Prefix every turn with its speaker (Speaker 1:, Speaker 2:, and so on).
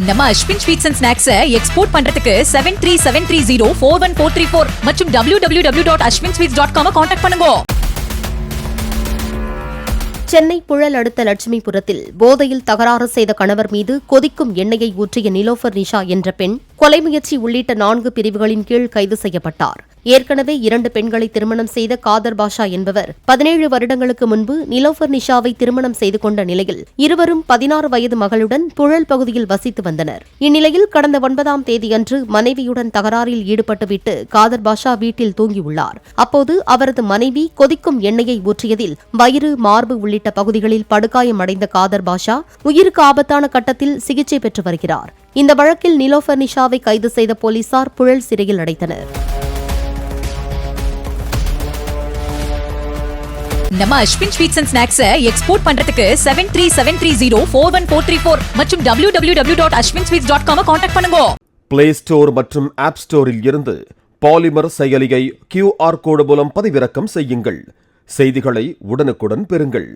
Speaker 1: நம்ம Ashwin sweets and snacks export பண்றதுக்கு 7373041434 மற்றும் www.ashwinsweets.com கான்டாக்ட் பண்ணுங்க.
Speaker 2: சென்னை புழல் அடுத்த லட்சுமிபுரத்தில் போதையில் தகராறு செய்த கணவர் மீது கொதிக்கும் எண்ணெயை ஊற்றிய நிலோஃபர் நிஷா என்ற பெண் கொலை முயற்சி உள்ளிட்ட 4 பிரிவுகளின் கீழ் கைது செய்யப்பட்டார். ஏற்கனவே 2 பெண்களை திருமணம் செய்த காதர் பாஷா என்பவர் 17 வருடங்களுக்கு முன்பு நிலோஃபர் நிஷாவை திருமணம் செய்து கொண்ட நிலையில் இருவரும் 16 வயது மகளுடன் புழல் பகுதியில் வசித்து வந்தனர். இந்நிலையில் கடந்த 9ஆம் தேதியன்று மனைவியுடன் தகராறில் ஈடுபட்டுவிட்டு காதர் பாஷா வீட்டில் தூங்கியுள்ளார். அப்போது அவரது மனைவி கொதிக்கும் எண்ணெயை ஊற்றியதில் வயிறு, மார்பு உள்ளிட்ட பகுதிகளில் படுகாயமடைந்த காதர் பாஷா உயிருக்கு ஆபத்தான கட்டத்தில் சிகிச்சை பெற்று வருகிறார். இந்த வழக்கில் நிலோஃபர் நிஷாவை கைது செய்த போலீசார் புழல் சிறையில் அடைத்தனர்.
Speaker 1: நம்ம Ashwin sweets and snacks export பண்றதுக்கு 7373041434 மற்றும் www.ashwinsweets.com கான்டாக்ட் பண்ணுங்க.
Speaker 3: பிளே ஸ்டோர் மற்றும் ஆப் ஸ்டோரில் இருந்து பாலிமர் செயலியை QR கோடு மூலம் பதிவிறக்கம் செய்யுங்கள். செய்திகளை உடனுக்குடன் பெறுங்கள்.